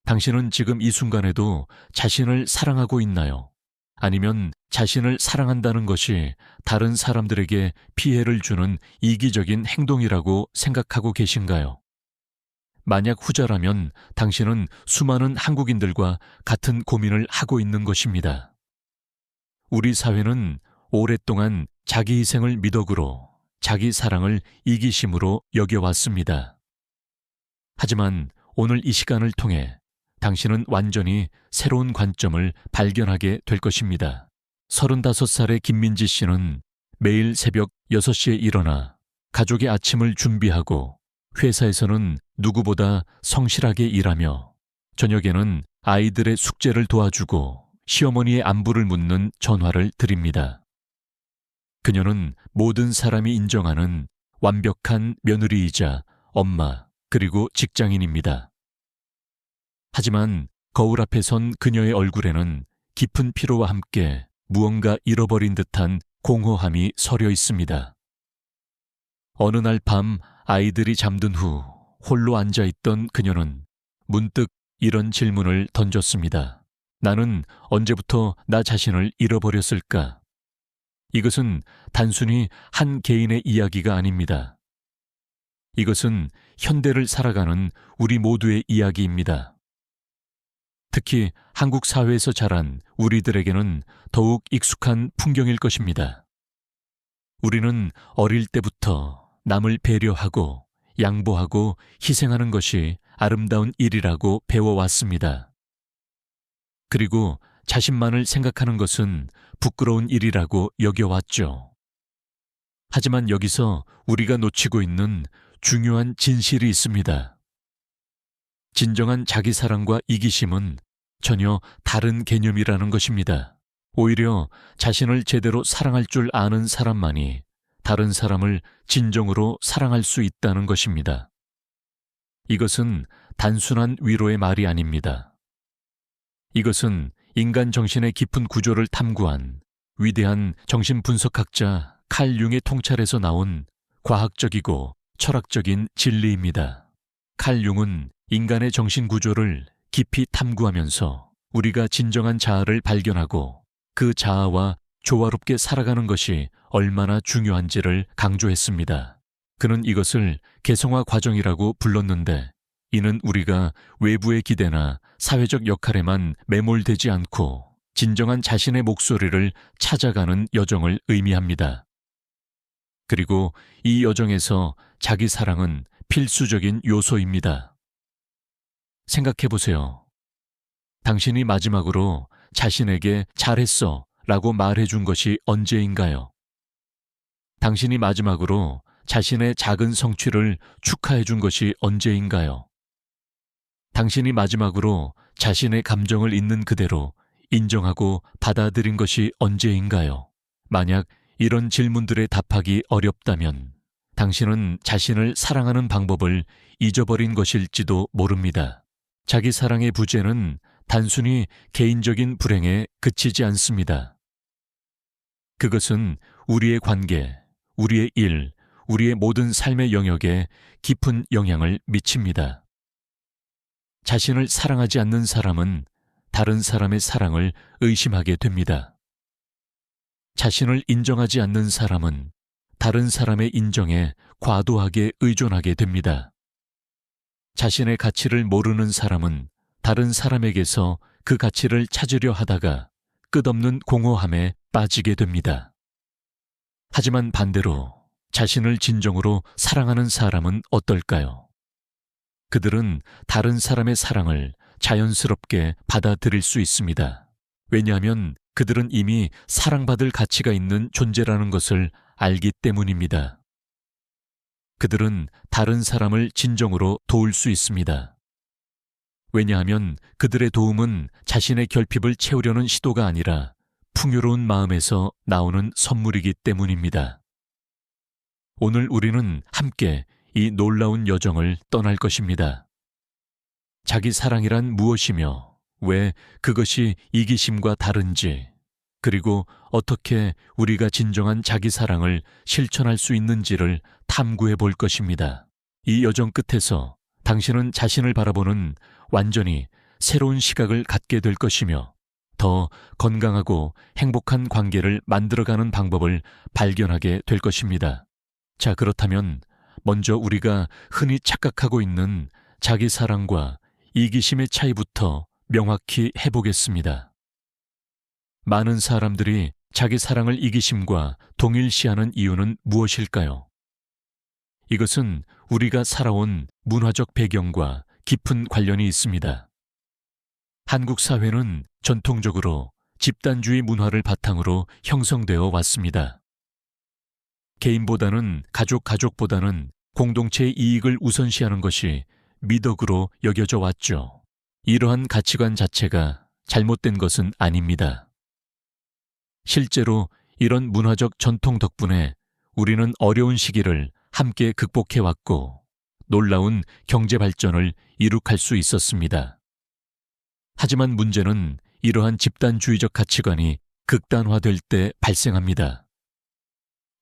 당신은 지금 이 순간에도 자신을 사랑하고 있나요? 아니면 자신을 사랑한다는 것이 다른 사람들에게 피해를 주는 이기적인 행동이라고 생각하고 계신가요? 만약 후자라면 당신은 수많은 한국인들과 같은 고민을 하고 있는 것입니다. 우리 사회는 오랫동안 자기 희생을 미덕으로, 자기 사랑을 이기심으로 여겨왔습니다. 하지만 오늘 이 시간을 통해 당신은 완전히 새로운 관점을 발견하게 될 것입니다. 35살의 김민지 씨는 매일 새벽 6시에 일어나 가족의 아침을 준비하고 회사에서는 누구보다 성실하게 일하며 저녁에는 아이들의 숙제를 도와주고 시어머니의 안부를 묻는 전화를 드립니다. 그녀는 모든 사람이 인정하는 완벽한 며느리이자 엄마 그리고 직장인입니다. 하지만 거울 앞에 선 그녀의 얼굴에는 깊은 피로와 함께 무언가 잃어버린 듯한 공허함이 서려 있습니다. 어느 날 밤 아이들이 잠든 후 홀로 앉아있던 그녀는 문득 이런 질문을 던졌습니다. 나는 언제부터 나 자신을 잃어버렸을까? 이것은 단순히 한 개인의 이야기가 아닙니다. 이것은 현대를 살아가는 우리 모두의 이야기입니다. 특히 한국 사회에서 자란 우리들에게는 더욱 익숙한 풍경일 것입니다. 우리는 어릴 때부터 남을 배려하고 양보하고 희생하는 것이 아름다운 일이라고 배워왔습니다. 그리고 자신만을 생각하는 것은 부끄러운 일이라고 여겨왔죠. 하지만 여기서 우리가 놓치고 있는 중요한 진실이 있습니다. 진정한 자기 사랑과 이기심은 전혀 다른 개념이라는 것입니다. 오히려 자신을 제대로 사랑할 줄 아는 사람만이 다른 사람을 진정으로 사랑할 수 있다는 것입니다. 이것은 단순한 위로의 말이 아닙니다. 이것은 인간 정신의 깊은 구조를 탐구한 위대한 정신분석학자 칼 융의 통찰에서 나온 과학적이고 철학적인 진리입니다. 칼 융은 인간의 정신 구조를 깊이 탐구하면서 우리가 진정한 자아를 발견하고 그 자아와 조화롭게 살아가는 것이 얼마나 중요한지를 강조했습니다. 그는 이것을 개성화 과정이라고 불렀는데 이는 우리가 외부의 기대나 사회적 역할에만 매몰되지 않고 진정한 자신의 목소리를 찾아가는 여정을 의미합니다. 그리고 이 여정에서 자기 사랑은 필수적인 요소입니다. 생각해보세요. 당신이 마지막으로 자신에게 잘했어 라고 말해준 것이 언제인가요? 당신이 마지막으로 자신의 작은 성취를 축하해준 것이 언제인가요? 당신이 마지막으로 자신의 감정을 있는 그대로 인정하고 받아들인 것이 언제인가요? 만약 이런 질문들에 답하기 어렵다면 당신은 자신을 사랑하는 방법을 잊어버린 것일지도 모릅니다. 자기 사랑의 부재는 단순히 개인적인 불행에 그치지 않습니다. 그것은 우리의 관계, 우리의 일, 우리의 모든 삶의 영역에 깊은 영향을 미칩니다. 자신을 사랑하지 않는 사람은 다른 사람의 사랑을 의심하게 됩니다. 자신을 인정하지 않는 사람은 다른 사람의 인정에 과도하게 의존하게 됩니다. 자신의 가치를 모르는 사람은 다른 사람에게서 그 가치를 찾으려 하다가 끝없는 공허함에 빠지게 됩니다. 하지만 반대로 자신을 진정으로 사랑하는 사람은 어떨까요? 그들은 다른 사람의 사랑을 자연스럽게 받아들일 수 있습니다. 왜냐하면 그들은 이미 사랑받을 가치가 있는 존재라는 것을 알기 때문입니다. 그들은 다른 사람을 진정으로 도울 수 있습니다. 왜냐하면 그들의 도움은 자신의 결핍을 채우려는 시도가 아니라 풍요로운 마음에서 나오는 선물이기 때문입니다. 오늘 우리는 함께 이 놀라운 여정을 떠날 것입니다. 자기 사랑이란 무엇이며 왜 그것이 이기심과 다른지, 그리고 어떻게 우리가 진정한 자기 사랑을 실천할 수 있는지를 탐구해 볼 것입니다. 이 여정 끝에서 당신은 자신을 바라보는 완전히 새로운 시각을 갖게 될 것이며 더 건강하고 행복한 관계를 만들어가는 방법을 발견하게 될 것입니다. 자, 그렇다면 먼저 우리가 흔히 착각하고 있는 자기 사랑과 이기심의 차이부터 명확히 해보겠습니다. 많은 사람들이 자기 사랑을 이기심과 동일시하는 이유는 무엇일까요? 이것은 우리가 살아온 문화적 배경과 깊은 관련이 있습니다. 한국 사회는 전통적으로 집단주의 문화를 바탕으로 형성되어 왔습니다. 개인보다는 가족보다는 공동체의 이익을 우선시하는 것이 미덕으로 여겨져 왔죠. 이러한 가치관 자체가 잘못된 것은 아닙니다. 실제로 이런 문화적 전통 덕분에 우리는 어려운 시기를 함께 극복해왔고 놀라운 경제 발전을 이룩할 수 있었습니다. 하지만 문제는 이러한 집단주의적 가치관이 극단화될 때 발생합니다.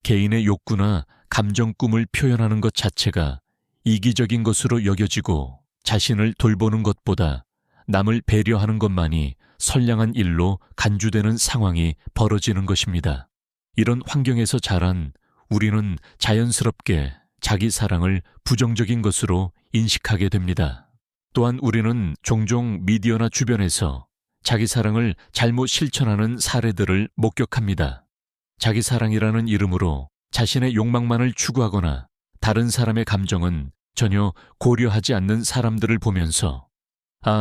개인의 욕구나 감정 꿈을 표현하는 것 자체가 이기적인 것으로 여겨지고 자신을 돌보는 것보다 남을 배려하는 것만이 선량한 일로 간주되는 상황이 벌어지는 것입니다. 이런 환경에서 자란 우리는 자연스럽게 자기 사랑을 부정적인 것으로 인식하게 됩니다. 또한 우리는 종종 미디어나 주변에서 자기 사랑을 잘못 실천하는 사례들을 목격합니다. 자기 사랑이라는 이름으로 자신의 욕망만을 추구하거나 다른 사람의 감정은 전혀 고려하지 않는 사람들을 보면서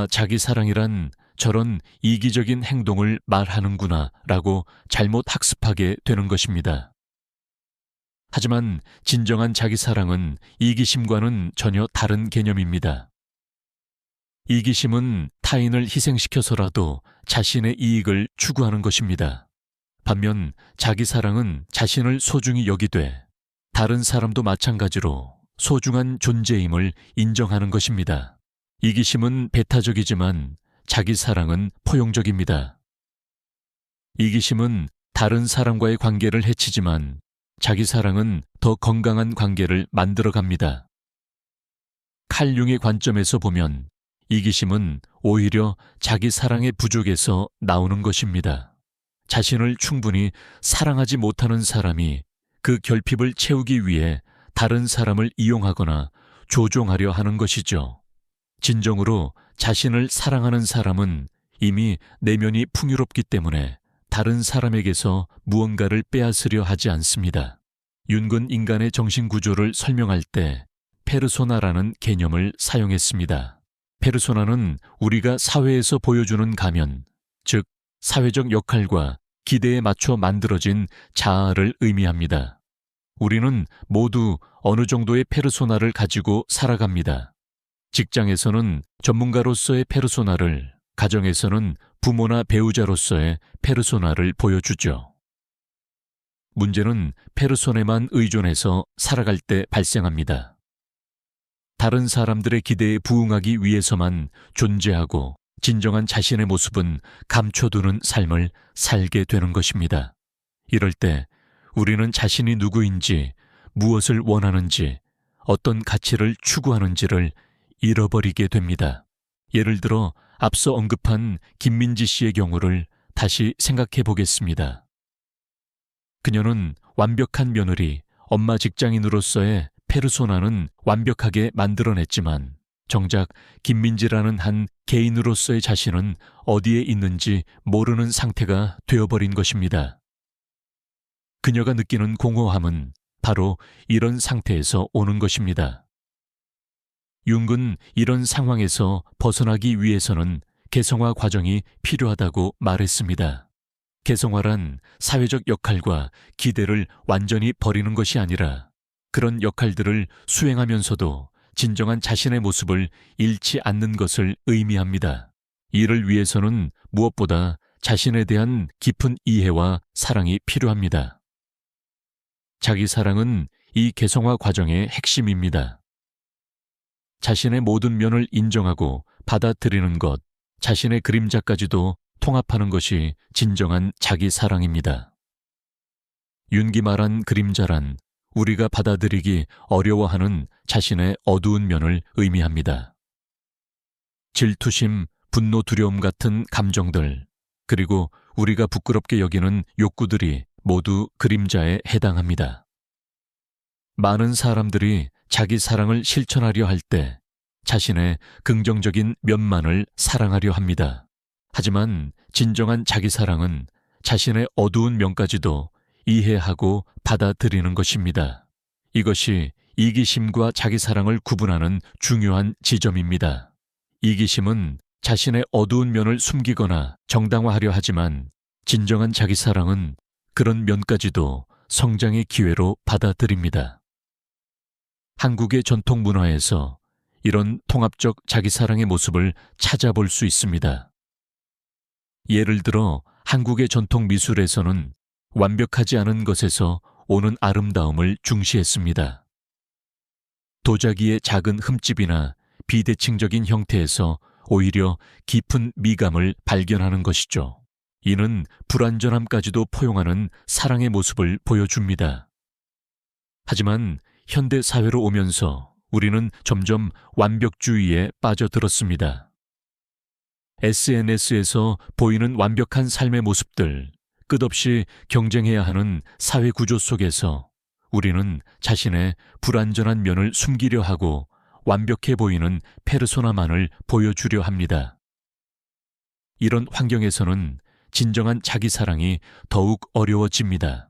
자기 사랑이란 저런 이기적인 행동을 말하는구나 라고 잘못 학습하게 되는 것입니다. 하지만 진정한 자기 사랑은 이기심과는 전혀 다른 개념입니다. 이기심은 타인을 희생시켜서라도 자신의 이익을 추구하는 것입니다. 반면 자기 사랑은 자신을 소중히 여기되 다른 사람도 마찬가지로 소중한 존재임을 인정하는 것입니다. 이기심은 배타적이지만 자기 사랑은 포용적입니다. 이기심은 다른 사람과의 관계를 해치지만 자기 사랑은 더 건강한 관계를 만들어갑니다. 칼 융의 관점에서 보면 이기심은 오히려 자기 사랑의 부족에서 나오는 것입니다. 자신을 충분히 사랑하지 못하는 사람이 그 결핍을 채우기 위해 다른 사람을 이용하거나 조종하려 하는 것이죠. 진정으로 자신을 사랑하는 사람은 이미 내면이 풍요롭기 때문에 다른 사람에게서 무언가를 빼앗으려 하지 않습니다. 윤근 인간의 정신구조를 설명할 때 페르소나라는 개념을 사용했습니다. 페르소나는 우리가 사회에서 보여주는 가면, 즉 사회적 역할과 기대에 맞춰 만들어진 자아를 의미합니다. 우리는 모두 어느 정도의 페르소나를 가지고 살아갑니다. 직장에서는 전문가로서의 페르소나를, 가정에서는 부모나 배우자로서의 페르소나를 보여주죠. 문제는 페르소나에만 의존해서 살아갈 때 발생합니다. 다른 사람들의 기대에 부응하기 위해서만 존재하고 진정한 자신의 모습은 감춰두는 삶을 살게 되는 것입니다. 이럴 때 우리는 자신이 누구인지, 무엇을 원하는지, 어떤 가치를 추구하는지를 잃어버리게 됩니다. 예를 들어 앞서 언급한 김민지 씨의 경우를 다시 생각해 보겠습니다. 그녀는 완벽한 며느리, 엄마 직장인으로서의 페르소나는 완벽하게 만들어냈지만 정작 김민지라는 한 개인으로서의 자신은 어디에 있는지 모르는 상태가 되어버린 것입니다. 그녀가 느끼는 공허함은 바로 이런 상태에서 오는 것입니다. 융은 이런 상황에서 벗어나기 위해서는 개성화 과정이 필요하다고 말했습니다. 개성화란 사회적 역할과 기대를 완전히 버리는 것이 아니라 그런 역할들을 수행하면서도 진정한 자신의 모습을 잃지 않는 것을 의미합니다. 이를 위해서는 무엇보다 자신에 대한 깊은 이해와 사랑이 필요합니다. 자기 사랑은 이 개성화 과정의 핵심입니다. 자신의 모든 면을 인정하고 받아들이는 것, 자신의 그림자까지도 통합하는 것이 진정한 자기 사랑입니다. 윤기 말한 그림자란 우리가 받아들이기 어려워하는 자신의 어두운 면을 의미합니다. 질투심, 분노, 두려움 같은 감정들, 그리고 우리가 부끄럽게 여기는 욕구들이 모두 그림자에 해당합니다. 많은 사람들이 자기 사랑을 실천하려 할 때 자신의 긍정적인 면만을 사랑하려 합니다. 하지만 진정한 자기 사랑은 자신의 어두운 면까지도 이해하고 받아들이는 것입니다. 이것이 이기심과 자기 사랑을 구분하는 중요한 지점입니다. 이기심은 자신의 어두운 면을 숨기거나 정당화하려 하지만 진정한 자기 사랑은 그런 면까지도 성장의 기회로 받아들입니다. 한국의 전통 문화에서 이런 통합적 자기 사랑의 모습을 찾아볼 수 있습니다. 예를 들어 한국의 전통 미술에서는 완벽하지 않은 것에서 오는 아름다움을 중시했습니다. 도자기의 작은 흠집이나 비대칭적인 형태에서 오히려 깊은 미감을 발견하는 것이죠. 이는 불완전함까지도 포용하는 사랑의 모습을 보여줍니다. 하지만 현대 사회로 오면서 우리는 점점 완벽주의에 빠져들었습니다. SNS에서 보이는 완벽한 삶의 모습들, 끝없이 경쟁해야 하는 사회 구조 속에서 우리는 자신의 불완전한 면을 숨기려 하고 완벽해 보이는 페르소나만을 보여주려 합니다. 이런 환경에서는 진정한 자기 사랑이 더욱 어려워집니다.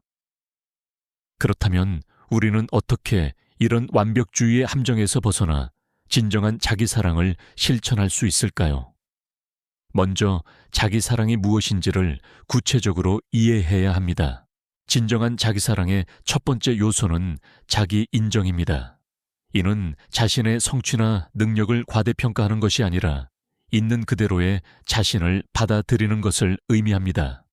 그렇다면 우리는 어떻게 이런 완벽주의의 함정에서 벗어나 진정한 자기 사랑을 실천할 수 있을까요? 먼저 자기 사랑이 무엇인지를 구체적으로 이해해야 합니다. 진정한 자기 사랑의 첫 번째 요소는 자기 인정입니다. 이는 자신의 성취나 능력을 과대평가하는 것이 아니라 있는 그대로의 자신을 받아들이는 것을 의미합니다.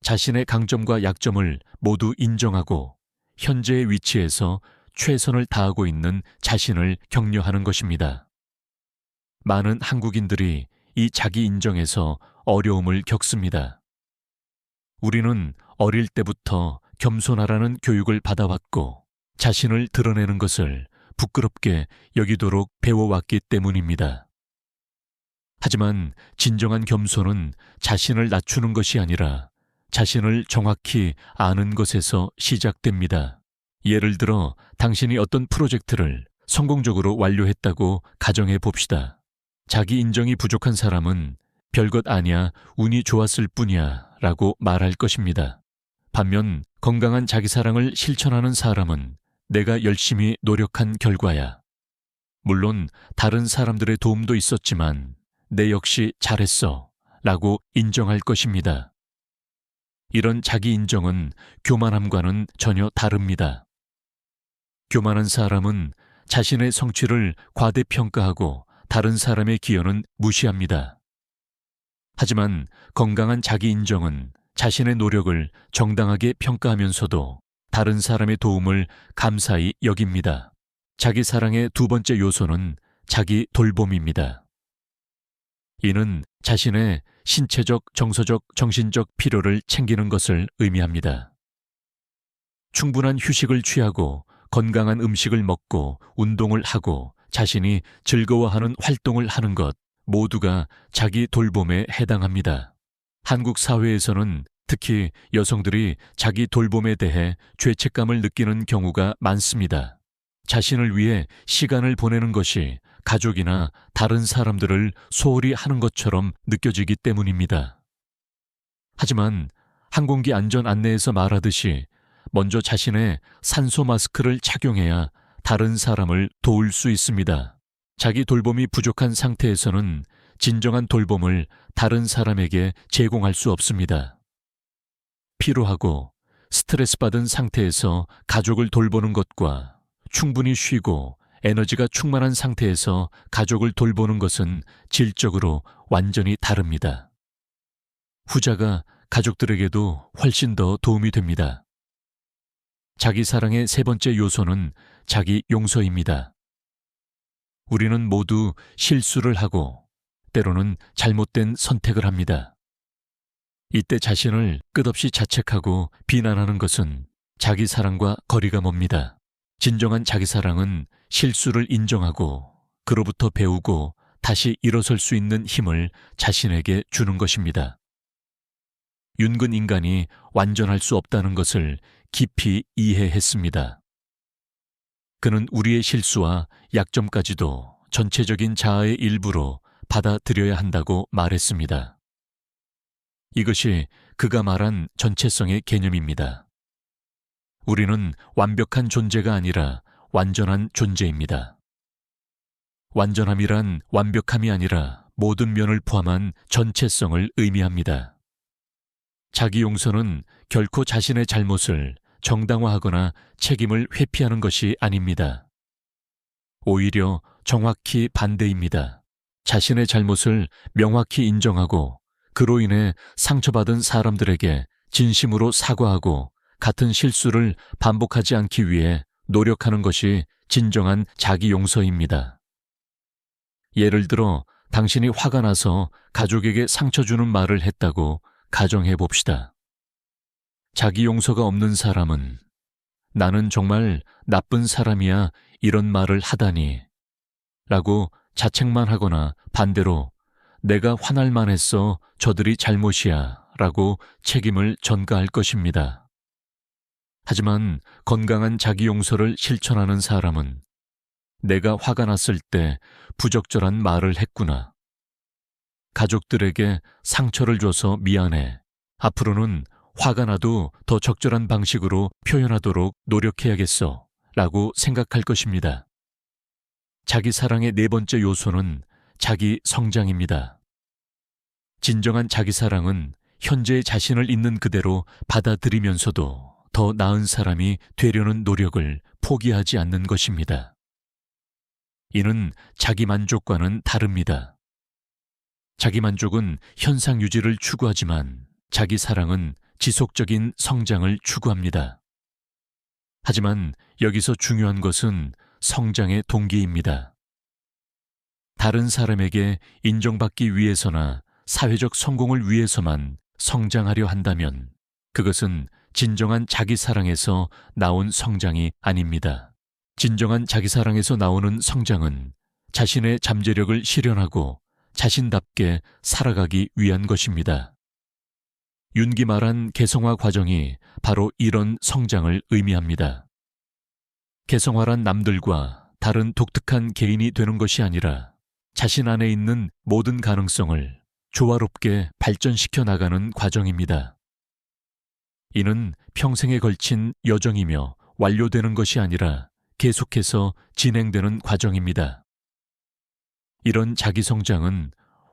자신의 강점과 약점을 모두 인정하고 현재의 위치에서 최선을 다하고 있는 자신을 격려하는 것입니다. 많은 한국인들이 이 자기 인정에서 어려움을 겪습니다. 우리는 어릴 때부터 겸손하라는 교육을 받아왔고 자신을 드러내는 것을 부끄럽게 여기도록 배워왔기 때문입니다. 하지만 진정한 겸손은 자신을 낮추는 것이 아니라 자신을 정확히 아는 것에서 시작됩니다. 예를 들어 당신이 어떤 프로젝트를 성공적으로 완료했다고 가정해 봅시다. 자기 인정이 부족한 사람은 별것 아니야, 운이 좋았을 뿐이야 라고 말할 것입니다. 반면 건강한 자기 사랑을 실천하는 사람은 내가 열심히 노력한 결과야. 물론 다른 사람들의 도움도 있었지만 내 역시 잘했어 라고 인정할 것입니다. 이런 자기 인정은 교만함과는 전혀 다릅니다. 교만한 사람은 자신의 성취를 과대평가하고 다른 사람의 기여는 무시합니다. 하지만 건강한 자기 인정은 자신의 노력을 정당하게 평가하면서도 다른 사람의 도움을 감사히 여깁니다. 자기 사랑의 두 번째 요소는 자기 돌봄입니다. 이는 자신의 신체적, 정서적, 정신적 필요를 챙기는 것을 의미합니다. 충분한 휴식을 취하고 건강한 음식을 먹고 운동을 하고 자신이 즐거워하는 활동을 하는 것 모두가 자기 돌봄에 해당합니다. 한국 사회에서는 특히 여성들이 자기 돌봄에 대해 죄책감을 느끼는 경우가 많습니다. 자신을 위해 시간을 보내는 것이 가족이나 다른 사람들을 소홀히 하는 것처럼 느껴지기 때문입니다. 하지만 항공기 안전 안내에서 말하듯이 먼저 자신의 산소 마스크를 착용해야 다른 사람을 도울 수 있습니다. 자기 돌봄이 부족한 상태에서는 진정한 돌봄을 다른 사람에게 제공할 수 없습니다. 피로하고 스트레스 받은 상태에서 가족을 돌보는 것과 충분히 쉬고 에너지가 충만한 상태에서 가족을 돌보는 것은 질적으로 완전히 다릅니다. 후자가 가족들에게도 훨씬 더 도움이 됩니다. 자기 사랑의 세 번째 요소는 자기 용서입니다. 우리는 모두 실수를 하고 때로는 잘못된 선택을 합니다. 이때 자신을 끝없이 자책하고 비난하는 것은 자기 사랑과 거리가 멉니다. 진정한 자기 사랑은 실수를 인정하고 그로부터 배우고 다시 일어설 수 있는 힘을 자신에게 주는 것입니다. 윤근 인간이 완전할 수 없다는 것을 깊이 이해했습니다. 그는 우리의 실수와 약점까지도 전체적인 자아의 일부로 받아들여야 한다고 말했습니다. 이것이 그가 말한 전체성의 개념입니다. 우리는 완벽한 존재가 아니라 완전한 존재입니다. 완전함이란 완벽함이 아니라 모든 면을 포함한 전체성을 의미합니다. 자기 용서는 결코 자신의 잘못을 정당화하거나 책임을 회피하는 것이 아닙니다. 오히려 정확히 반대입니다. 자신의 잘못을 명확히 인정하고 그로 인해 상처받은 사람들에게 진심으로 사과하고 같은 실수를 반복하지 않기 위해 노력하는 것이 진정한 자기 용서입니다. 예를 들어 당신이 화가 나서 가족에게 상처 주는 말을 했다고 가정해 봅시다. 자기 용서가 없는 사람은 나는 정말 나쁜 사람이야 이런 말을 하다니 라고 자책만 하거나 반대로 내가 화날 만했어 저들이 잘못이야 라고 책임을 전가할 것입니다. 하지만 건강한 자기 용서를 실천하는 사람은 내가 화가 났을 때 부적절한 말을 했구나. 가족들에게 상처를 줘서 미안해. 앞으로는 화가 나도 더 적절한 방식으로 표현하도록 노력해야겠어. 라고 생각할 것입니다. 자기 사랑의 네 번째 요소는 자기 성장입니다. 진정한 자기 사랑은 현재의 자신을 있는 그대로 받아들이면서도 더 나은 사람이 되려는 노력을 포기하지 않는 것입니다. 이는 자기 만족과는 다릅니다. 자기 만족은 현상 유지를 추구하지만 자기 사랑은 지속적인 성장을 추구합니다. 하지만 여기서 중요한 것은 성장의 동기입니다. 다른 사람에게 인정받기 위해서나 사회적 성공을 위해서만 성장하려 한다면 그것은 진정한 자기 사랑에서 나온 성장이 아닙니다. 진정한 자기 사랑에서 나오는 성장은 자신의 잠재력을 실현하고 자신답게 살아가기 위한 것입니다. 윤기 말한 개성화 과정이 바로 이런 성장을 의미합니다. 개성화란 남들과 다른 독특한 개인이 되는 것이 아니라 자신 안에 있는 모든 가능성을 조화롭게 발전시켜 나가는 과정입니다. 이는 평생에 걸친 여정이며 완료되는 것이 아니라 계속해서 진행되는 과정입니다. 이런 자기 성장은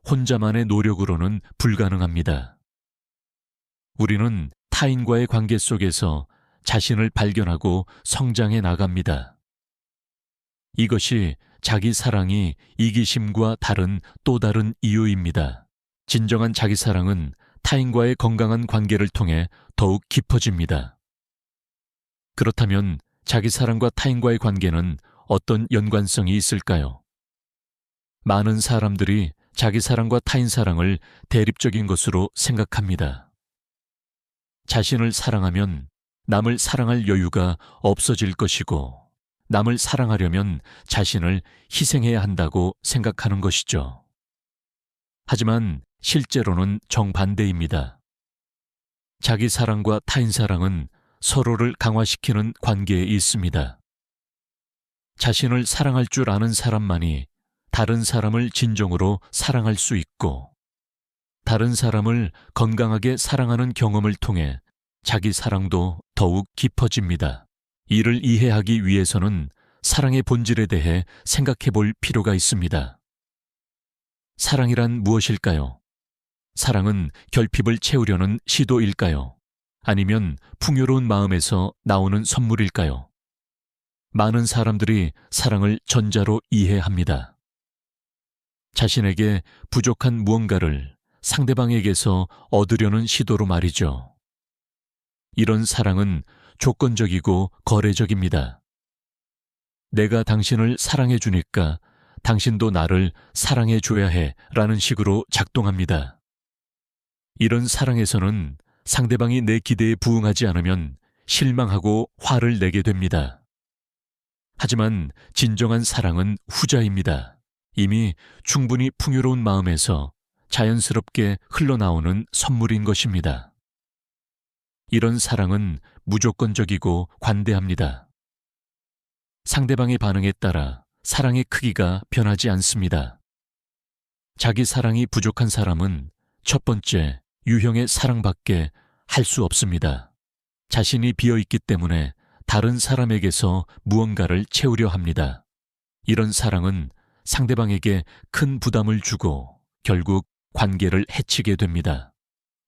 혼자만의 노력으로는 불가능합니다. 우리는 타인과의 관계 속에서 자신을 발견하고 성장해 나갑니다. 이것이 자기 사랑이 이기심과 다른 또 다른 이유입니다. 진정한 자기 사랑은 타인과의 건강한 관계를 통해 더욱 깊어집니다. 그렇다면 자기 사랑과 타인과의 관계는 어떤 연관성이 있을까요? 많은 사람들이 자기 사랑과 타인 사랑을 대립적인 것으로 생각합니다. 자신을 사랑하면 남을 사랑할 여유가 없어질 것이고 남을 사랑하려면 자신을 희생해야 한다고 생각하는 것이죠. 하지만 실제로는 정반대입니다. 자기 사랑과 타인 사랑은 서로를 강화시키는 관계에 있습니다. 자신을 사랑할 줄 아는 사람만이 다른 사람을 진정으로 사랑할 수 있고 다른 사람을 건강하게 사랑하는 경험을 통해 자기 사랑도 더욱 깊어집니다. 이를 이해하기 위해서는 사랑의 본질에 대해 생각해 볼 필요가 있습니다. 사랑이란 무엇일까요? 사랑은 결핍을 채우려는 시도일까요? 아니면 풍요로운 마음에서 나오는 선물일까요? 많은 사람들이 사랑을 전자로 이해합니다. 자신에게 부족한 무언가를 상대방에게서 얻으려는 시도로 말이죠. 이런 사랑은 조건적이고 거래적입니다. 내가 당신을 사랑해 주니까 당신도 나를 사랑해 줘야 해 라는 식으로 작동합니다. 이런 사랑에서는 상대방이 내 기대에 부응하지 않으면 실망하고 화를 내게 됩니다. 하지만 진정한 사랑은 후자입니다. 이미 충분히 풍요로운 마음에서 자연스럽게 흘러나오는 선물인 것입니다. 이런 사랑은 무조건적이고 관대합니다. 상대방의 반응에 따라 사랑의 크기가 변하지 않습니다. 자기 사랑이 부족한 사람은 첫 번째, 유형의 사랑밖에 할 수 없습니다. 자신이 비어있기 때문에 다른 사람에게서 무언가를 채우려 합니다. 이런 사랑은 상대방에게 큰 부담을 주고 결국 관계를 해치게 됩니다.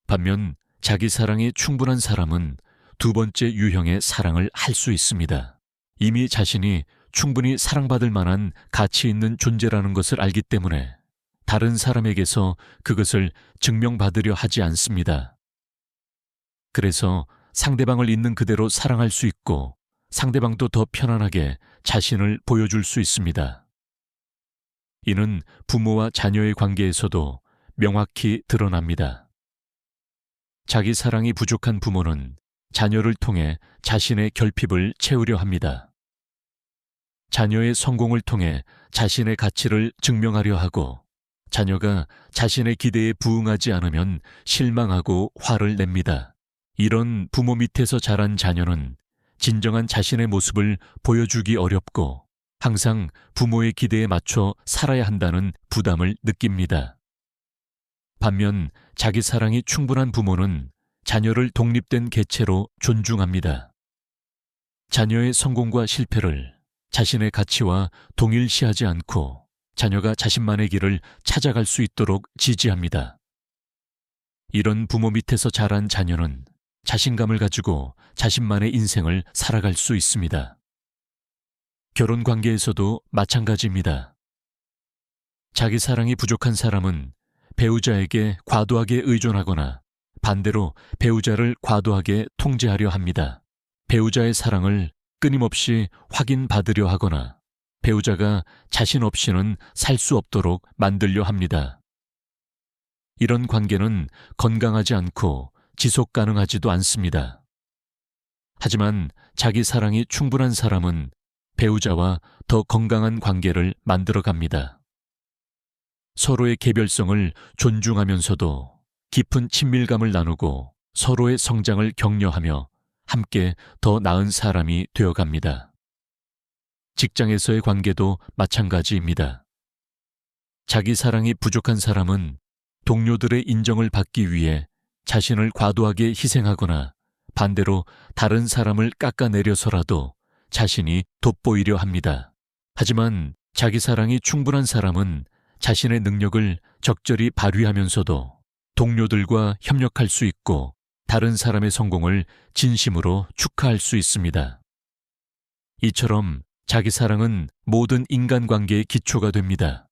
반면 자기 사랑이 충분한 사람은 두 번째 유형의 사랑을 할 수 있습니다. 이미 자신이 충분히 사랑받을 만한 가치 있는 존재라는 것을 알기 때문에 다른 사람에게서 그것을 증명받으려 하지 않습니다. 그래서 상대방을 있는 그대로 사랑할 수 있고 상대방도 더 편안하게 자신을 보여줄 수 있습니다. 이는 부모와 자녀의 관계에서도 명확히 드러납니다. 자기 사랑이 부족한 부모는 자녀를 통해 자신의 결핍을 채우려 합니다. 자녀의 성공을 통해 자신의 가치를 증명하려 하고 자녀가 자신의 기대에 부응하지 않으면 실망하고 화를 냅니다. 이런 부모 밑에서 자란 자녀는 진정한 자신의 모습을 보여주기 어렵고 항상 부모의 기대에 맞춰 살아야 한다는 부담을 느낍니다. 반면 자기 사랑이 충분한 부모는 자녀를 독립된 개체로 존중합니다. 자녀의 성공과 실패를 자신의 가치와 동일시하지 않고 자녀가 자신만의 길을 찾아갈 수 있도록 지지합니다. 이런 부모 밑에서 자란 자녀는 자신감을 가지고 자신만의 인생을 살아갈 수 있습니다. 결혼 관계에서도 마찬가지입니다. 자기 사랑이 부족한 사람은 배우자에게 과도하게 의존하거나 반대로 배우자를 과도하게 통제하려 합니다. 배우자의 사랑을 끊임없이 확인받으려 하거나 배우자가 자신 없이는 살 수 없도록 만들려 합니다. 이런 관계는 건강하지 않고 지속 가능하지도 않습니다. 하지만 자기 사랑이 충분한 사람은 배우자와 더 건강한 관계를 만들어 갑니다. 서로의 개별성을 존중하면서도 깊은 친밀감을 나누고 서로의 성장을 격려하며 함께 더 나은 사람이 되어갑니다. 직장에서의 관계도 마찬가지입니다. 자기 사랑이 부족한 사람은 동료들의 인정을 받기 위해 자신을 과도하게 희생하거나 반대로 다른 사람을 깎아내려서라도 자신이 돋보이려 합니다. 하지만 자기 사랑이 충분한 사람은 자신의 능력을 적절히 발휘하면서도 동료들과 협력할 수 있고 다른 사람의 성공을 진심으로 축하할 수 있습니다. 이처럼 자기 사랑은 모든 인간관계의 기초가 됩니다.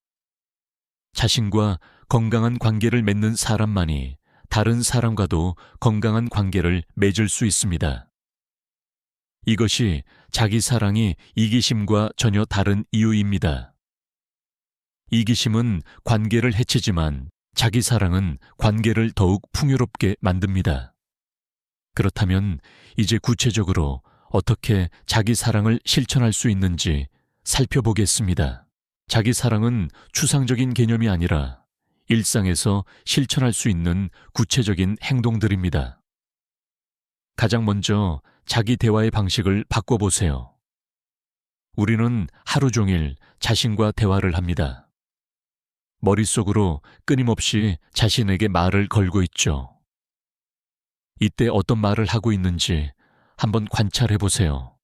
자신과 건강한 관계를 맺는 사람만이 다른 사람과도 건강한 관계를 맺을 수 있습니다. 이것이 자기 사랑이 이기심과 전혀 다른 이유입니다. 이기심은 관계를 해치지만 자기 사랑은 관계를 더욱 풍요롭게 만듭니다. 그렇다면 이제 구체적으로 어떻게 자기 사랑을 실천할 수 있는지 살펴보겠습니다. 자기 사랑은 추상적인 개념이 아니라 일상에서 실천할 수 있는 구체적인 행동들입니다. 가장 먼저 자기 대화의 방식을 바꿔보세요. 우리는 하루 종일 자신과 대화를 합니다. 머릿속으로 끊임없이 자신에게 말을 걸고 있죠. 이때 어떤 말을 하고 있는지 한번 관찰해 보세요.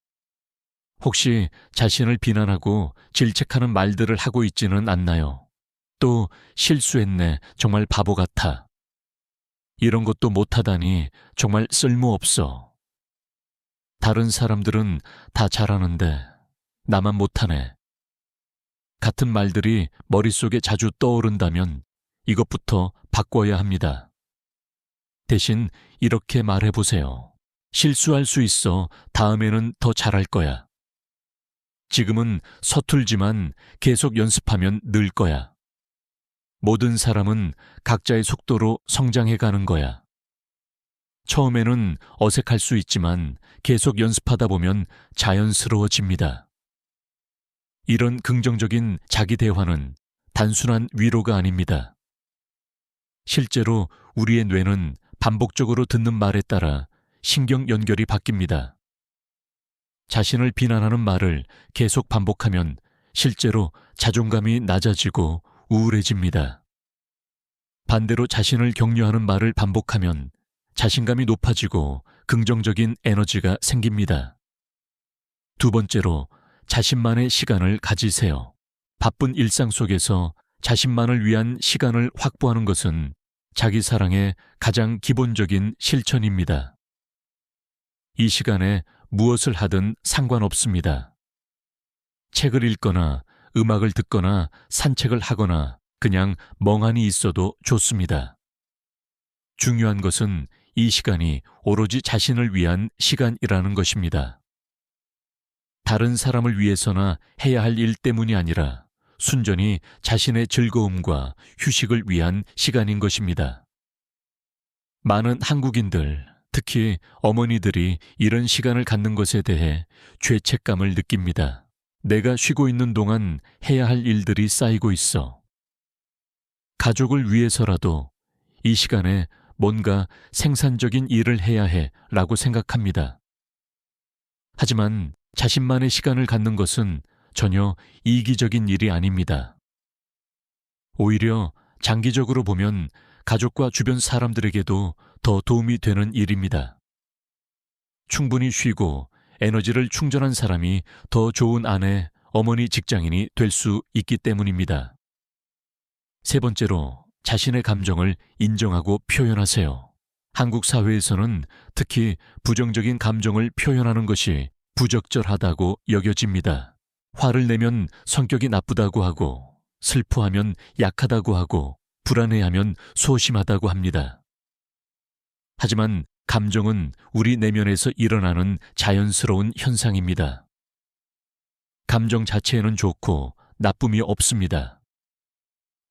혹시 자신을 비난하고 질책하는 말들을 하고 있지는 않나요? 또 실수했네, 정말 바보 같아. 이런 것도 못하다니 정말 쓸모없어. 다른 사람들은 다 잘하는데 나만 못하네. 같은 말들이 머릿속에 자주 떠오른다면 이것부터 바꿔야 합니다. 대신 이렇게 말해보세요. 실수할 수 있어. 다음에는 더 잘할 거야. 지금은 서툴지만 계속 연습하면 늘 거야. 모든 사람은 각자의 속도로 성장해 가는 거야. 처음에는 어색할 수 있지만 계속 연습하다 보면 자연스러워집니다. 이런 긍정적인 자기 대화는 단순한 위로가 아닙니다. 실제로 우리의 뇌는 반복적으로 듣는 말에 따라 신경 연결이 바뀝니다. 자신을 비난하는 말을 계속 반복하면 실제로 자존감이 낮아지고 우울해집니다. 반대로 자신을 격려하는 말을 반복하면 자신감이 높아지고 긍정적인 에너지가 생깁니다. 두 번째로 자신만의 시간을 가지세요. 바쁜 일상 속에서 자신만을 위한 시간을 확보하는 것은 자기 사랑의 가장 기본적인 실천입니다. 이 시간에 무엇을 하든 상관없습니다. 책을 읽거나 음악을 듣거나 산책을 하거나 그냥 멍하니 있어도 좋습니다. 중요한 것은 이 시간이 오로지 자신을 위한 시간이라는 것입니다. 다른 사람을 위해서나 해야 할 일 때문이 아니라 순전히 자신의 즐거움과 휴식을 위한 시간인 것입니다. 많은 한국인들, 특히 어머니들이 이런 시간을 갖는 것에 대해 죄책감을 느낍니다. 내가 쉬고 있는 동안 해야 할 일들이 쌓이고 있어. 가족을 위해서라도 이 시간에 뭔가 생산적인 일을 해야 해 라고 생각합니다. 하지만 자신만의 시간을 갖는 것은 전혀 이기적인 일이 아닙니다. 오히려 장기적으로 보면 가족과 주변 사람들에게도 더 도움이 되는 일입니다. 충분히 쉬고 에너지를 충전한 사람이 더 좋은 아내, 어머니, 직장인이 될 수 있기 때문입니다. 세 번째로 자신의 감정을 인정하고 표현하세요. 한국 사회에서는 특히 부정적인 감정을 표현하는 것이 부적절하다고 여겨집니다. 화를 내면 성격이 나쁘다고 하고, 슬퍼하면 약하다고 하고, 불안해하면 소심하다고 합니다. 하지만 감정은 우리 내면에서 일어나는 자연스러운 현상입니다. 감정 자체에는 좋고 나쁨이 없습니다.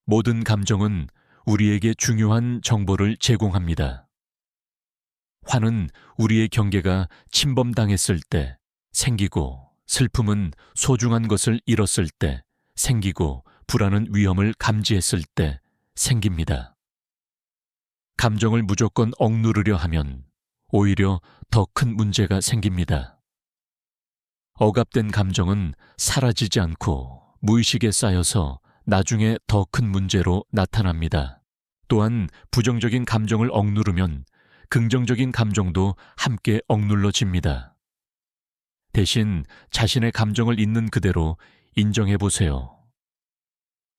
모든 감정은 우리에게 중요한 정보를 제공합니다. 화는 우리의 경계가 침범당했을 때 생기고, 슬픔은 소중한 것을 잃었을 때 생기고, 불안은 위험을 감지했을 때 생깁니다. 감정을 무조건 억누르려 하면 오히려 더 큰 문제가 생깁니다. 억압된 감정은 사라지지 않고 무의식에 쌓여서 나중에 더 큰 문제로 나타납니다. 또한 부정적인 감정을 억누르면 긍정적인 감정도 함께 억눌러집니다. 대신 자신의 감정을 있는 그대로 인정해 보세요.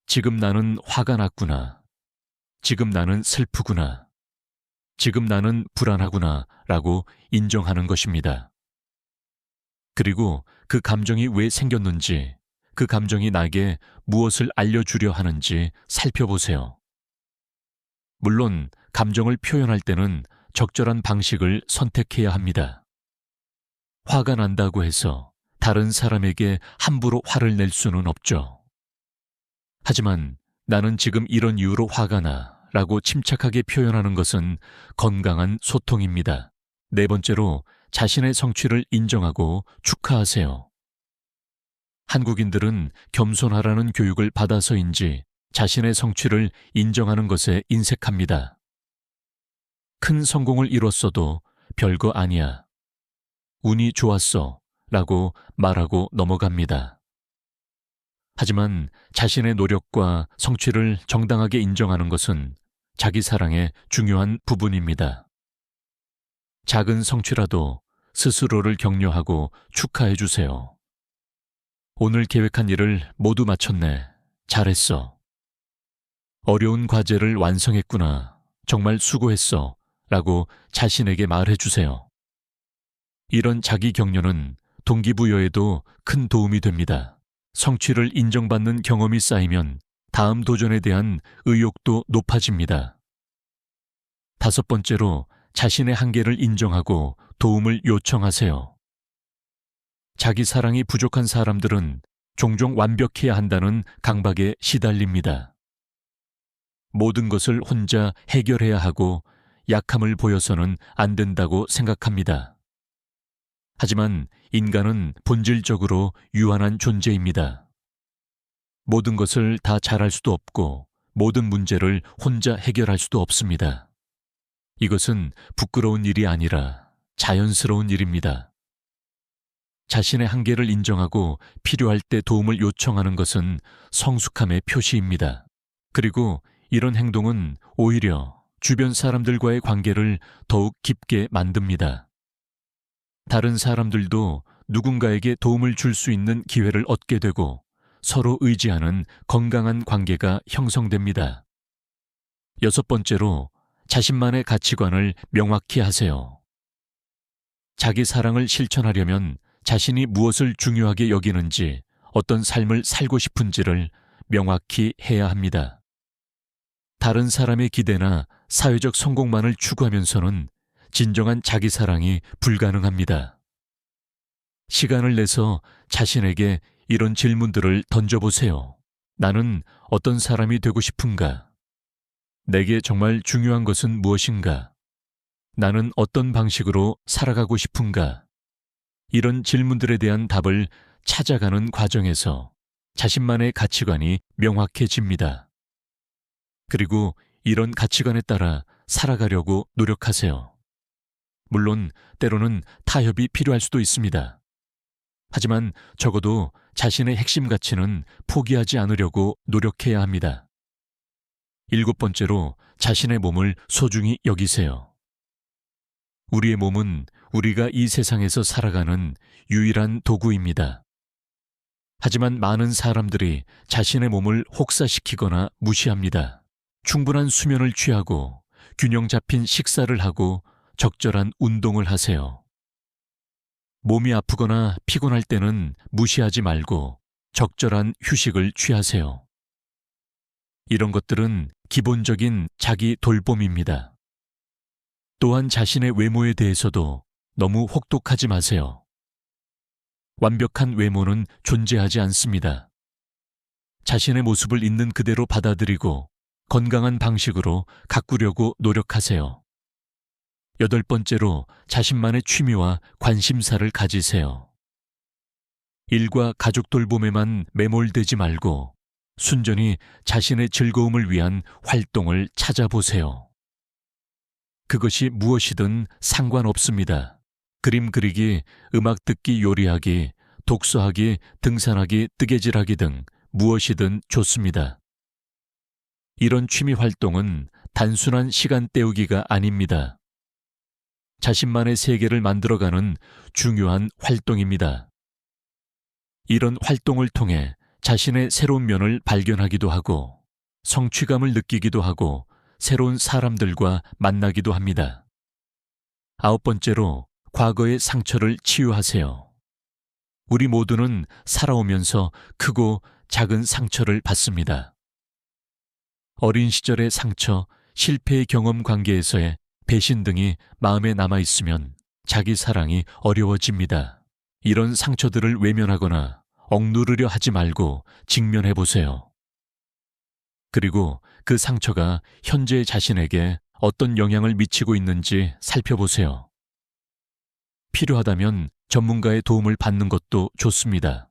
지금 나는 화가 났구나. 지금 나는 슬프구나. 지금 나는 불안하구나 라고 인정하는 것입니다. 그리고 그 감정이 왜 생겼는지, 그 감정이 나에게 무엇을 알려주려 하는지 살펴보세요. 물론 감정을 표현할 때는 적절한 방식을 선택해야 합니다. 화가 난다고 해서 다른 사람에게 함부로 화를 낼 수는 없죠. 하지만 나는 지금 이런 이유로 화가 나 라고 침착하게 표현하는 것은 건강한 소통입니다. 네 번째로 자신의 성취를 인정하고 축하하세요. 한국인들은 겸손하라는 교육을 받아서인지 자신의 성취를 인정하는 것에 인색합니다. 큰 성공을 이뤘어도 별거 아니야. 운이 좋았어 라고 말하고 넘어갑니다. 하지만 자신의 노력과 성취를 정당하게 인정하는 것은 자기 사랑의 중요한 부분입니다. 작은 성취라도 스스로를 격려하고 축하해 주세요. 오늘 계획한 일을 모두 마쳤네. 잘했어. 어려운 과제를 완성했구나. 정말 수고했어. 라고 자신에게 말해 주세요. 이런 자기 격려는 동기부여에도 큰 도움이 됩니다. 성취를 인정받는 경험이 쌓이면 다음 도전에 대한 의욕도 높아집니다. 다섯 번째로 자신의 한계를 인정하고 도움을 요청하세요. 자기 사랑이 부족한 사람들은 종종 완벽해야 한다는 강박에 시달립니다. 모든 것을 혼자 해결해야 하고 약함을 보여서는 안 된다고 생각합니다. 하지만 인간은 본질적으로 유한한 존재입니다. 모든 것을 다 잘할 수도 없고 모든 문제를 혼자 해결할 수도 없습니다. 이것은 부끄러운 일이 아니라 자연스러운 일입니다. 자신의 한계를 인정하고 필요할 때 도움을 요청하는 것은 성숙함의 표시입니다. 그리고 이런 행동은 오히려 주변 사람들과의 관계를 더욱 깊게 만듭니다. 다른 사람들도 누군가에게 도움을 줄 수 있는 기회를 얻게 되고 서로 의지하는 건강한 관계가 형성됩니다. 6번째로 자신만의 가치관을 명확히 하세요. 자기 사랑을 실천하려면 자신이 무엇을 중요하게 여기는지, 어떤 삶을 살고 싶은지를 명확히 해야 합니다. 다른 사람의 기대나 사회적 성공만을 추구하면서는 진정한 자기 사랑이 불가능합니다. 시간을 내서 자신에게 이런 질문들을 던져보세요. 나는 어떤 사람이 되고 싶은가? 내게 정말 중요한 것은 무엇인가? 나는 어떤 방식으로 살아가고 싶은가? 이런 질문들에 대한 답을 찾아가는 과정에서 자신만의 가치관이 명확해집니다. 그리고 이런 가치관에 따라 살아가려고 노력하세요. 물론 때로는 타협이 필요할 수도 있습니다. 하지만 적어도 자신의 핵심 가치는 포기하지 않으려고 노력해야 합니다. 7번째로 자신의 몸을 소중히 여기세요. 우리의 몸은 우리가 이 세상에서 살아가는 유일한 도구입니다. 하지만 많은 사람들이 자신의 몸을 혹사시키거나 무시합니다. 충분한 수면을 취하고 균형 잡힌 식사를 하고 적절한 운동을 하세요. 몸이 아프거나 피곤할 때는 무시하지 말고 적절한 휴식을 취하세요. 이런 것들은 기본적인 자기 돌봄입니다. 또한 자신의 외모에 대해서도 너무 혹독하지 마세요. 완벽한 외모는 존재하지 않습니다. 자신의 모습을 있는 그대로 받아들이고 건강한 방식으로 가꾸려고 노력하세요. 8번째로 자신만의 취미와 관심사를 가지세요. 일과 가족 돌봄에만 매몰되지 말고 순전히 자신의 즐거움을 위한 활동을 찾아보세요. 그것이 무엇이든 상관없습니다. 그림 그리기, 음악 듣기, 요리하기, 독서하기, 등산하기, 뜨개질하기 등 무엇이든 좋습니다. 이런 취미 활동은 단순한 시간 때우기가 아닙니다. 자신만의 세계를 만들어가는 중요한 활동입니다. 이런 활동을 통해 자신의 새로운 면을 발견하기도 하고 성취감을 느끼기도 하고 새로운 사람들과 만나기도 합니다. 9번째로 과거의 상처를 치유하세요. 우리 모두는 살아오면서 크고 작은 상처를 받습니다. 어린 시절의 상처, 실패의 경험 관계에서의 배신 등이 마음에 남아있으면 자기 사랑이 어려워집니다. 이런 상처들을 외면하거나 억누르려 하지 말고 직면해보세요. 그리고 그 상처가 현재의 자신에게 어떤 영향을 미치고 있는지 살펴보세요. 필요하다면 전문가의 도움을 받는 것도 좋습니다.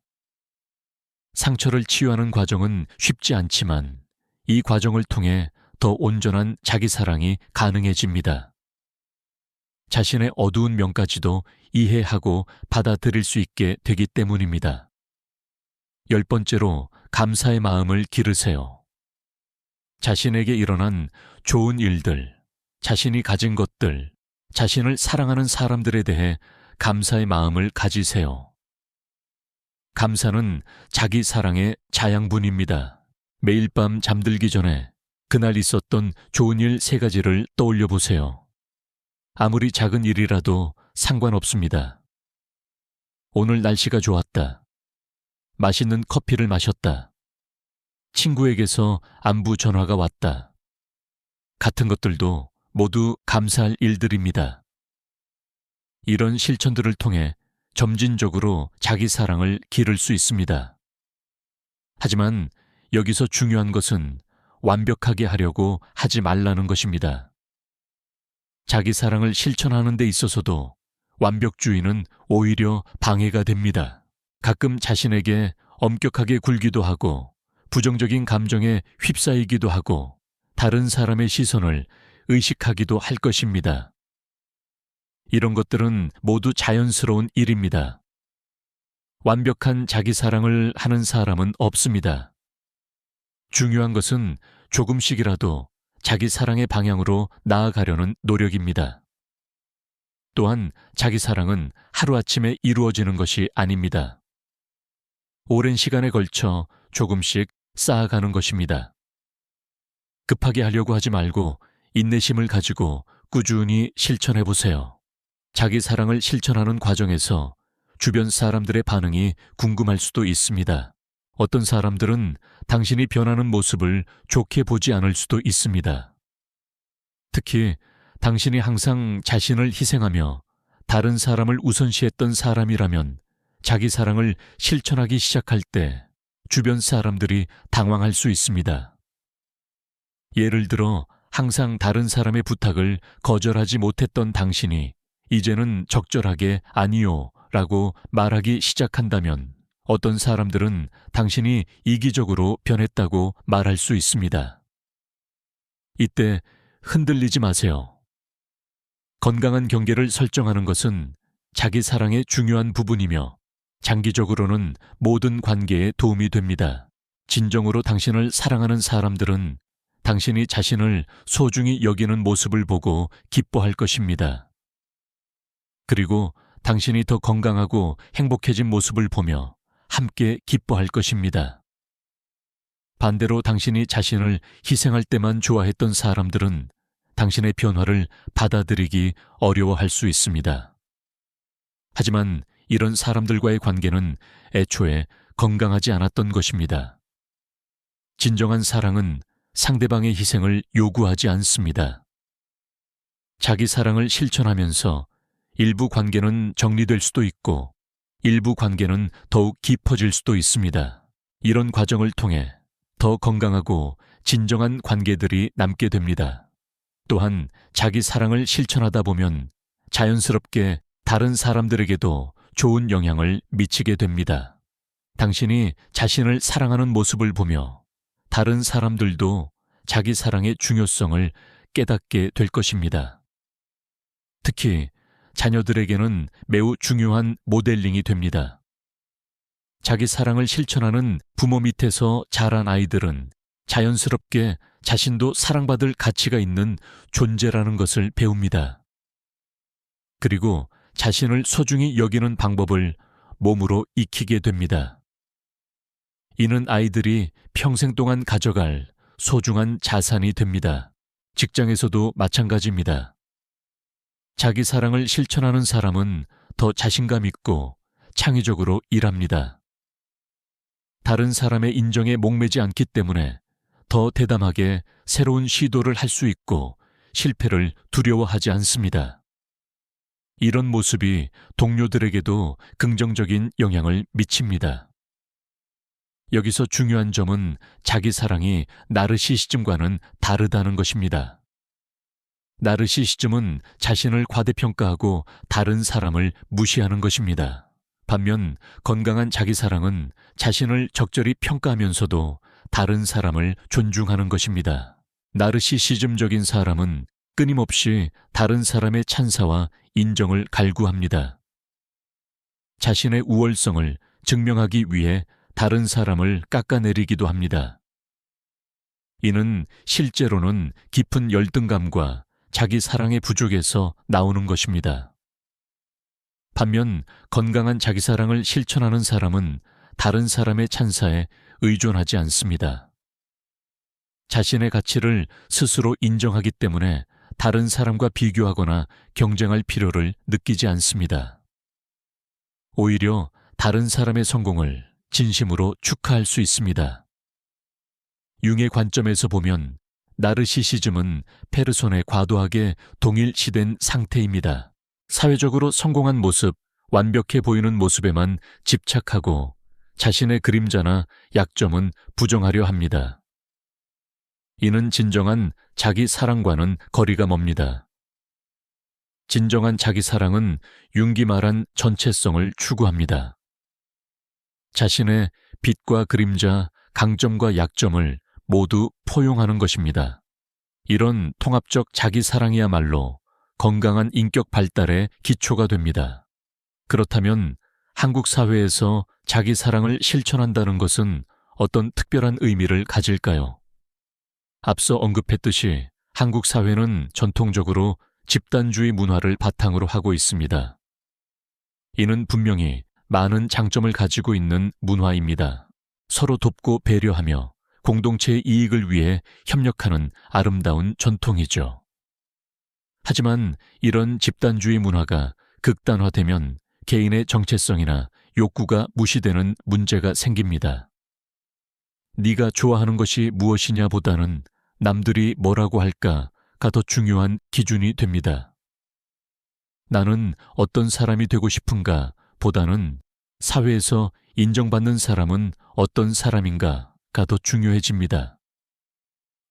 상처를 치유하는 과정은 쉽지 않지만 이 과정을 통해 더 온전한 자기 사랑이 가능해집니다. 자신의 어두운 면까지도 이해하고 받아들일 수 있게 되기 때문입니다. 10번째로 감사의 마음을 기르세요. 자신에게 일어난 좋은 일들, 자신이 가진 것들, 자신을 사랑하는 사람들에 대해 감사의 마음을 가지세요. 감사는 자기 사랑의 자양분입니다. 매일 밤 잠들기 전에 그날 있었던 좋은 일 3가지를 떠올려 보세요. 아무리 작은 일이라도 상관없습니다. 오늘 날씨가 좋았다. 맛있는 커피를 마셨다. 친구에게서 안부 전화가 왔다. 같은 것들도 모두 감사할 일들입니다. 이런 실천들을 통해 점진적으로 자기 사랑을 기를 수 있습니다. 하지만 여기서 중요한 것은 완벽하게 하려고 하지 말라는 것입니다. 자기 사랑을 실천하는 데 있어서도 완벽주의는 오히려 방해가 됩니다. 가끔 자신에게 엄격하게 굴기도 하고 부정적인 감정에 휩싸이기도 하고 다른 사람의 시선을 의식하기도 할 것입니다. 이런 것들은 모두 자연스러운 일입니다. 완벽한 자기 사랑을 하는 사람은 없습니다. 중요한 것은 조금씩이라도 자기 사랑의 방향으로 나아가려는 노력입니다. 또한 자기 사랑은 하루아침에 이루어지는 것이 아닙니다. 오랜 시간에 걸쳐 조금씩 쌓아가는 것입니다. 급하게 하려고 하지 말고 인내심을 가지고 꾸준히 실천해 보세요. 자기 사랑을 실천하는 과정에서 주변 사람들의 반응이 궁금할 수도 있습니다. 어떤 사람들은 당신이 변하는 모습을 좋게 보지 않을 수도 있습니다. 특히 당신이 항상 자신을 희생하며 다른 사람을 우선시했던 사람이라면 자기 사랑을 실천하기 시작할 때 주변 사람들이 당황할 수 있습니다. 예를 들어 항상 다른 사람의 부탁을 거절하지 못했던 당신이 이제는 적절하게 아니요 라고 말하기 시작한다면 어떤 사람들은 당신이 이기적으로 변했다고 말할 수 있습니다. 이때 흔들리지 마세요. 건강한 경계를 설정하는 것은 자기 사랑의 중요한 부분이며 장기적으로는 모든 관계에 도움이 됩니다. 진정으로 당신을 사랑하는 사람들은 당신이 자신을 소중히 여기는 모습을 보고 기뻐할 것입니다. 그리고 당신이 더 건강하고 행복해진 모습을 보며 함께 기뻐할 것입니다. 반대로 당신이 자신을 희생할 때만 좋아했던 사람들은 당신의 변화를 받아들이기 어려워할 수 있습니다. 하지만 이런 사람들과의 관계는 애초에 건강하지 않았던 것입니다. 진정한 사랑은 상대방의 희생을 요구하지 않습니다. 자기 사랑을 실천하면서 일부 관계는 정리될 수도 있고 일부 관계는 더욱 깊어질 수도 있습니다. 이런 과정을 통해 더 건강하고 진정한 관계들이 남게 됩니다. 또한 자기 사랑을 실천하다 보면 자연스럽게 다른 사람들에게도 좋은 영향을 미치게 됩니다. 당신이 자신을 사랑하는 모습을 보며 다른 사람들도 자기 사랑의 중요성을 깨닫게 될 것입니다. 특히 자녀들에게는 매우 중요한 모델링이 됩니다. 자기 사랑을 실천하는 부모 밑에서 자란 아이들은 자연스럽게 자신도 사랑받을 가치가 있는 존재라는 것을 배웁니다. 그리고 자신을 소중히 여기는 방법을 몸으로 익히게 됩니다. 이는 아이들이 평생 동안 가져갈 소중한 자산이 됩니다. 직장에서도 마찬가지입니다. 자기 사랑을 실천하는 사람은 더 자신감 있고 창의적으로 일합니다. 다른 사람의 인정에 목매지 않기 때문에 더 대담하게 새로운 시도를 할 수 있고 실패를 두려워하지 않습니다. 이런 모습이 동료들에게도 긍정적인 영향을 미칩니다. 여기서 중요한 점은 자기 사랑이 나르시시즘과는 다르다는 것입니다. 나르시시즘은 자신을 과대평가하고 다른 사람을 무시하는 것입니다. 반면 건강한 자기 사랑은 자신을 적절히 평가하면서도 다른 사람을 존중하는 것입니다. 나르시시즘적인 사람은 끊임없이 다른 사람의 찬사와 인정을 갈구합니다. 자신의 우월성을 증명하기 위해 다른 사람을 깎아내리기도 합니다. 이는 실제로는 깊은 열등감과 자기 사랑의 부족에서 나오는 것입니다. 반면 건강한 자기 사랑을 실천하는 사람은 다른 사람의 찬사에 의존하지 않습니다. 자신의 가치를 스스로 인정하기 때문에 다른 사람과 비교하거나 경쟁할 필요를 느끼지 않습니다. 오히려 다른 사람의 성공을 진심으로 축하할 수 있습니다. 융의 관점에서 보면 나르시시즘은 페르손에 과도하게 동일시된 상태입니다. 사회적으로 성공한 모습, 완벽해 보이는 모습에만 집착하고 자신의 그림자나 약점은 부정하려 합니다. 이는 진정한 자기 사랑과는 거리가 멉니다. 진정한 자기 사랑은 융기 말한 전체성을 추구합니다. 자신의 빛과 그림자, 강점과 약점을 모두 포용하는 것입니다. 이런 통합적 자기 사랑이야말로 건강한 인격 발달의 기초가 됩니다. 그렇다면 한국 사회에서 자기 사랑을 실천한다는 것은 어떤 특별한 의미를 가질까요? 앞서 언급했듯이 한국 사회는 전통적으로 집단주의 문화를 바탕으로 하고 있습니다. 이는 분명히 많은 장점을 가지고 있는 문화입니다. 서로 돕고 배려하며 공동체의 이익을 위해 협력하는 아름다운 전통이죠. 하지만 이런 집단주의 문화가 극단화되면 개인의 정체성이나 욕구가 무시되는 문제가 생깁니다. 네가 좋아하는 것이 무엇이냐 보다는 남들이 뭐라고 할까가 더 중요한 기준이 됩니다. 나는 어떤 사람이 되고 싶은가 보다는 사회에서 인정받는 사람은 어떤 사람인가가 더 중요해집니다.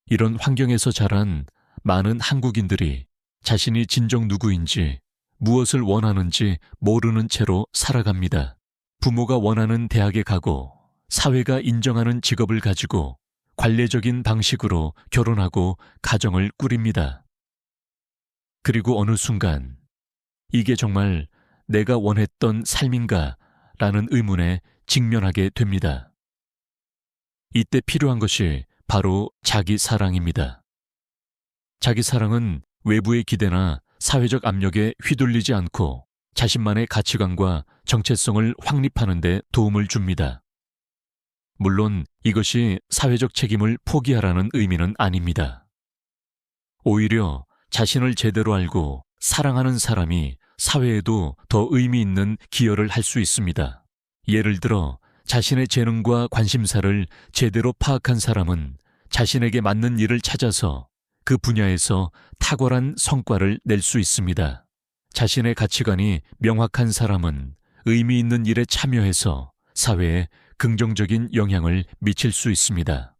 이런 환경에서 자란 많은 한국인들이 자신이 진정 누구인지 무엇을 원하는지 모르는 채로 살아갑니다. 부모가 원하는 대학에 가고 사회가 인정하는 직업을 가지고 관례적인 방식으로 결혼하고 가정을 꾸립니다. 그리고 어느 순간 이게 정말 내가 원했던 삶인가? 라는 의문에 직면하게 됩니다. 이때 필요한 것이 바로 자기 사랑입니다. 자기 사랑은 외부의 기대나 사회적 압력에 휘둘리지 않고 자신만의 가치관과 정체성을 확립하는 데 도움을 줍니다. 물론 이것이 사회적 책임을 포기하라는 의미는 아닙니다. 오히려 자신을 제대로 알고 사랑하는 사람이 사회에도 더 의미 있는 기여를 할 수 있습니다. 예를 들어 자신의 재능과 관심사를 제대로 파악한 사람은 자신에게 맞는 일을 찾아서 그 분야에서 탁월한 성과를 낼 수 있습니다. 자신의 가치관이 명확한 사람은 의미 있는 일에 참여해서 사회에 긍정적인 영향을 미칠 수 있습니다.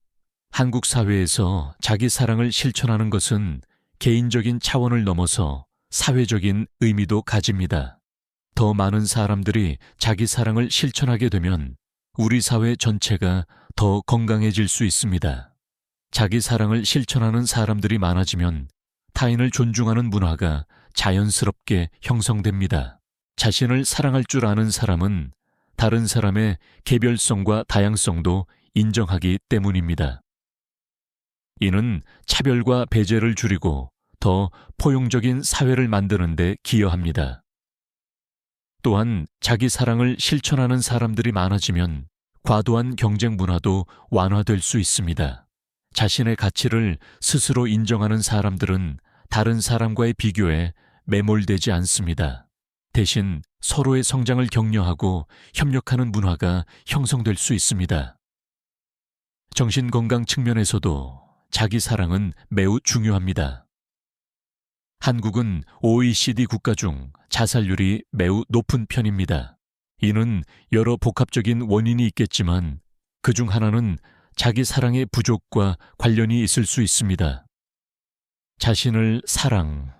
한국 사회에서 자기 사랑을 실천하는 것은 개인적인 차원을 넘어서 사회적인 의미도 가집니다. 더 많은 사람들이 자기 사랑을 실천하게 되면 우리 사회 전체가 더 건강해질 수 있습니다. 자기 사랑을 실천하는 사람들이 많아지면 타인을 존중하는 문화가 자연스럽게 형성됩니다. 자신을 사랑할 줄 아는 사람은 다른 사람의 개별성과 다양성도 인정하기 때문입니다. 이는 차별과 배제를 줄이고 더 포용적인 사회를 만드는 데 기여합니다. 또한 자기 사랑을 실천하는 사람들이 많아지면 과도한 경쟁 문화도 완화될 수 있습니다. 자신의 가치를 스스로 인정하는 사람들은 다른 사람과의 비교에 매몰되지 않습니다. 대신 서로의 성장을 격려하고 협력하는 문화가 형성될 수 있습니다. 정신건강 측면에서도 자기 사랑은 매우 중요합니다. 한국은 OECD 국가 중 자살률이 매우 높은 편입니다. 이는 여러 복합적인 원인이 있겠지만 그중 하나는 자기 사랑의 부족과 관련이 있을 수 있습니다. 자신을 사랑,